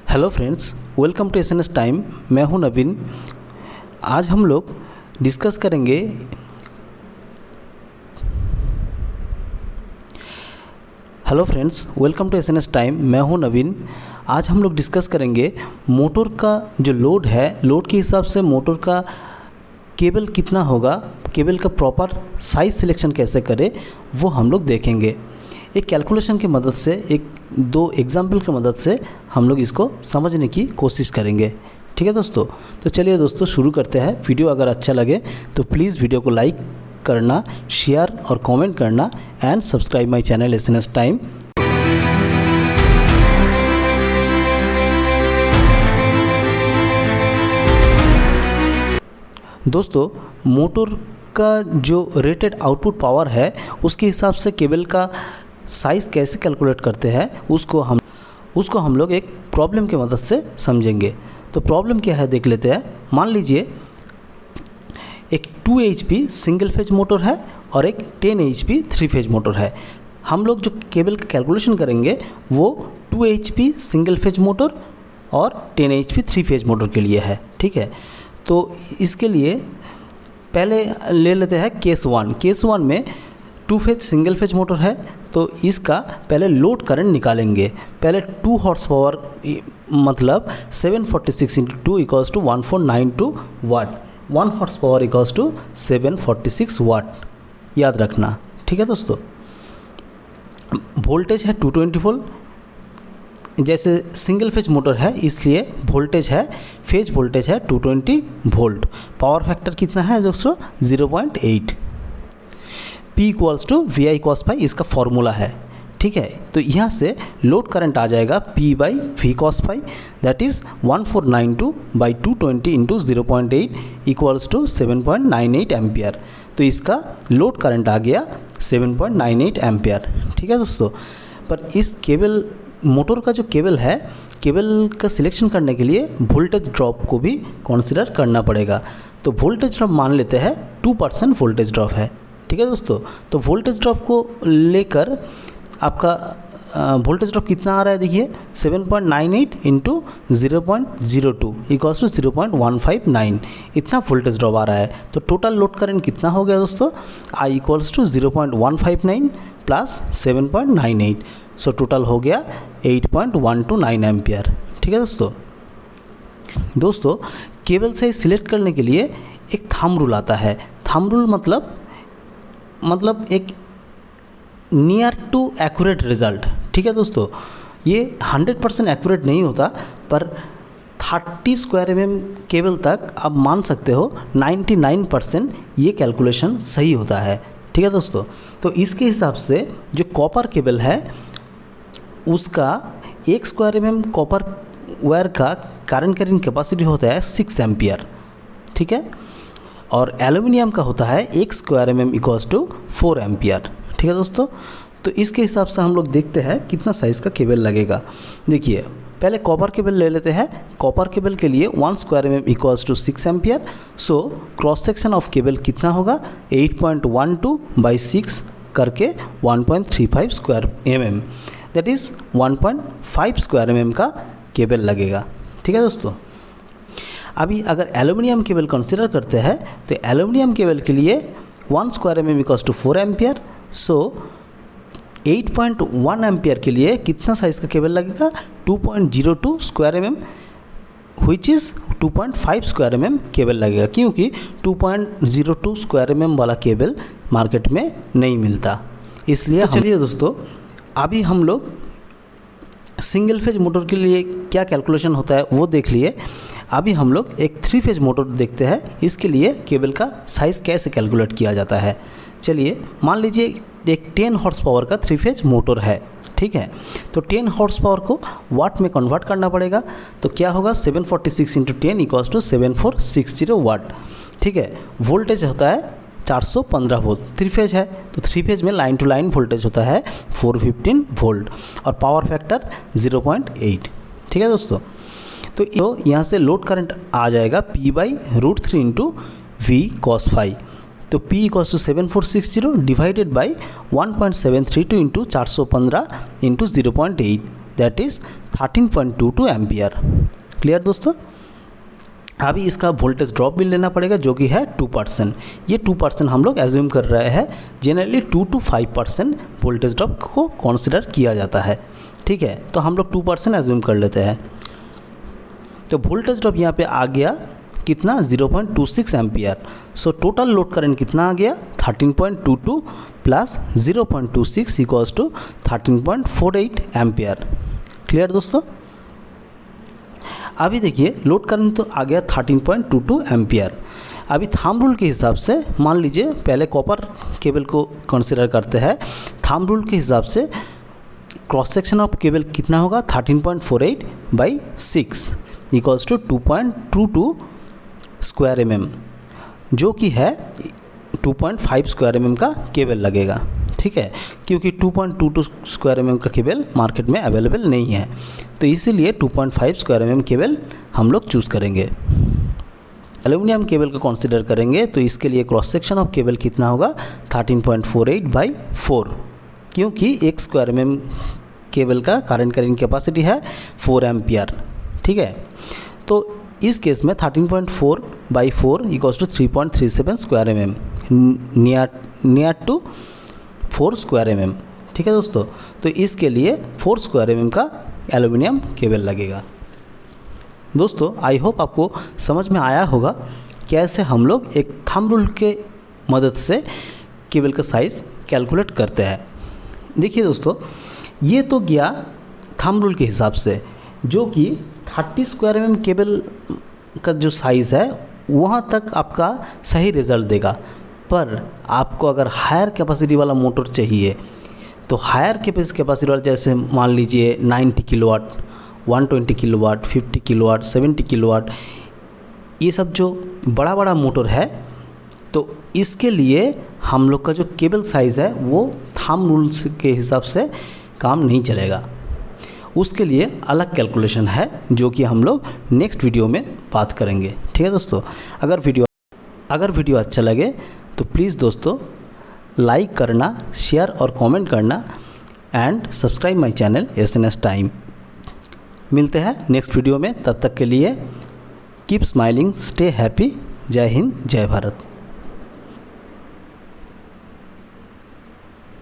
Hello friends, welcome to SNS time. मैं हूं नवीन। आज हम लोग डिस्कस करेंगे hello friends, welcome to SNS time. मैं हूं नवीन। आज हम लोग डिस्कस करेंगे मोटर का जो लोड है, लोड के हिसाब से मोटर का केबल कितना होगा, केबल का प्रॉपर साइज सिलेक्शन कैसे करें वो हम लोग देखेंगे। एक कैलकुलेशन की मदद से, एक दो एग्जाम्पल की मदद से हम लोग इसको समझने की कोशिश करेंगे। ठीक है दोस्तों, तो चलिए दोस्तों शुरू करते हैं। वीडियो अगर अच्छा लगे तो प्लीज़ वीडियो को लाइक करना, शेयर और कमेंट करना and subscribe my channel SNS time. दोस्तों, मोटर का जो रेटेड आउटपुट पावर है उसके हिसाब से केबल का साइज़ कैसे कैलकुलेट करते हैं उसको हम लोग एक प्रॉब्लम की मदद से समझेंगे। तो प्रॉब्लम क्या है देख लेते हैं। मान लीजिए एक 2 HP सिंगल फेज मोटर है और एक 10 HP 3 फेज मोटर है। हम लोग जो केबल का कैलकुलेशन करेंगे वो 2 HP सिंगल फेज मोटर और 10 HP 3 फेज मोटर के लिए है। ठीक है, तो इसके लिए पहले ले लेते हैं केस 1। केस 1 में 2 फेज सिंगल फेज मोटर है, तो इसका पहले लोड करंट निकालेंगे। पहले 2 हॉर्स पावर मतलब 746 × 2 = 1492 वाट। 1 हॉर्स पावर = 746 वाट, याद रखना। ठीक है दोस्तों, वोल्टेज है 220 वोल्ट। जैसे सिंगल फेज मोटर है इसलिए वोल्टेज है, फेज वोल्टेज है 220 वोल्ट। पावर फैक्टर कितना है दोस्तों? 0.8। P = VI cos ∅ इसका फॉर्मूला है। ठीक है, तो यहाँ से लोड करंट आ जाएगा P/V cos ∅, that is 1492/220 × 0.8 = 7.98 ampere. तो इसका लोड करंट आ गया 7.98 एम्पियर। ठीक है दोस्तों, पर इस केबल मोटर का जो केबल है, केबल का सिलेक्शन करने के लिए वोल्टेज ड्रॉप को भी कंसिडर करना पड़ेगा। तो वोल्टेज ड्रॉप मान लेते हैं 2% वोल्टेज ड्रॉप है। ठीक है दोस्तों, तो वोल्टेज ड्रॉप को लेकर आपका वोल्टेज ड्रॉप कितना आ रहा है देखिए, 7.98 × 0.02 = 0.159। इतना वोल्टेज ड्रॉप आ रहा है। तो टोटल लोड करंट कितना हो गया दोस्तों? I = 0.159 + 7.98, सो टोटल हो गया 8.129 एम्पियर। ठीक है दोस्तों, केबल से सिलेक्ट करने के लिए एक थंब रूल आता है। थंब रूल मतलब एक नियर टू एक्यूरेट रिज़ल्ट। ठीक है दोस्तों, ये 100% एक्यूरेट नहीं होता, पर 30 स्क्वायर mm केबल तक आप मान सकते हो 99% ये कैलकुलेशन सही होता है। ठीक है दोस्तों, तो इसके हिसाब से जो कॉपर केबल है उसका 1 स्क्वायर mm कॉपर वायर का करंट कैरिंग कैपेसिटी होता है 6 एम्पियर। ठीक है, और एल्यूमिनियम का होता है 1 स्क्वायर mm = 4 एम्पियर। ठीक है दोस्तों, तो इसके हिसाब से हम लोग देखते हैं कितना साइज़ का केबल लगेगा। देखिए, पहले कॉपर केबल ले लेते हैं। कॉपर केबल के लिए 1 square mm = 6 ampere. So cross section of cable कितना होगा? 8.12/6 करके 1.35 square mm, that is 1.5 square mm का केबल लगेगा। ठीक है दोस्तों, अभी अगर एल्यूमिनियम केबल कंसीडर करते हैं तो एल्यूमिनियम केबल के लिए 1 स्क्वायर mm = 4 एम्पियर। सो 8.1 एम्पियर के लिए कितना साइज़ का केबल लगेगा? 2.02 square mm, which is 2.5 square mm cable लगेगा, क्योंकि 2.02 स्क्वायर mm वाला केबल मार्केट में नहीं मिलता। इसलिए तो चलिए दोस्तों, अभी हम लोग सिंगल फेज मोटर के लिए क्या कैलकुलेशन होता है वो देख लिए। अभी हम लोग एक 3 फेज मोटर देखते हैं, इसके लिए केबल का साइज़ कैसे कैलकुलेट किया जाता है। चलिए, मान लीजिए एक 10 हॉर्स पावर का 3 फेज मोटर है। ठीक है, तो 10 हॉर्स पावर को वाट में कन्वर्ट करना पड़ेगा। तो क्या होगा? 746 × 10 = 7460 वाट। ठीक है, वोल्टेज होता है 415 वोल्ट। 3 फेज है तो 3 फेज में लाइन टू लाइन वोल्टेज होता है 415 वोल्ट और पावर फैक्टर 0.8। ठीक है दोस्तों, तो यहाँ से लोड करंट आ जाएगा P/√3 × V cos ∅। तो P = 7460 divided by 1.732 × 415 × 0.8, that is 13.22 ampere. Clear दोस्तों। अभी इसका वोल्टेज ड्रॉप भी लेना पड़ेगा जो कि है 2%। ये 2% हम लोग एज्यूम कर रहे हैं। जनरली 2 to 5% वोल्टेज ड्रॉप को कंसिडर किया जाता है। ठीक है, तो हम लोग 2% एज्यूम कर लेते हैं। तो वोल्टेज ड्रॉप यहाँ पे आ गया कितना 0.26 ampere. So total load current कितना आ गया 13.22 plus 0.26 equals to 13.48 ampere. Clear दोस्तों। अभी देखिए लोड करंट तो आ गया 13.22 एम्पियर। अभी थंब रूल के हिसाब से मान लीजिए पहले कॉपर केबल को कंसिडर करते हैं। थंब रूल के हिसाब से क्रॉस सेक्शन ऑफ केबल कितना होगा 13.48/6 इक्वल्स टू 2.22 स्क्वायर mm, जो कि है 2.5 स्क्वायर mm का केबल लगेगा। ठीक है, क्योंकि 2.22 स्क्वायर mm का केबल मार्केट में अवेलेबल नहीं है, तो इसीलिए 2.5 स्क्वायर mm केबल हम लोग चूज़ करेंगे। एल्यूमिनियम केबल को कंसिडर करेंगे तो इसके लिए क्रॉस सेक्शन ऑफ केबल कितना होगा 13.48/4, क्योंकि 1 स्क्वायर mm केबल का करंट कैरिंग कैपेसिटी है 4 एम्पियर। ठीक है, तो इस केस में 13.4/4 equals to 3.37 square mm, near to 4 square mm। ठीक है दोस्तों, तो इसके लिए 4 स्क्वायर mm का एल्यूमिनियम केबल लगेगा। दोस्तों आई होप आपको समझ में आया होगा कैसे हम लोग एक थंब रूल के मदद से केबल का साइज़ कैलकुलेट करते हैं। देखिए दोस्तों, ये तो गया थंब रूल के हिसाब से, जो कि 30 स्क्वायर mm केबल का जो साइज़ है वहाँ तक आपका सही रिज़ल्ट देगा। पर आपको अगर हायर कैपेसिटी वाला मोटर चाहिए तो हायर कैपेसिटी वाला, जैसे मान लीजिए 90 किलोवाट, 120 किलोवाट, 50 किलोवाट, 70 किलोवाट, ये सब जो बड़ा बड़ा मोटर है, तो इसके लिए हम लोग का जो केबल साइज़ है वो थंब रूल्स के हिसाब से काम नहीं चलेगा। उसके लिए अलग कैलकुलेशन है जो कि हम लोग नेक्स्ट वीडियो में बात करेंगे। ठीक है दोस्तों, अगर वीडियो अच्छा लगे तो प्लीज़ दोस्तों लाइक करना, शेयर और कमेंट करना and subscribe my channel SNS time. मिलते हैं नेक्स्ट वीडियो में, तब तक के लिए कीप स्माइलिंग, स्टे हैप्पी। जय हिंद, जय भारत।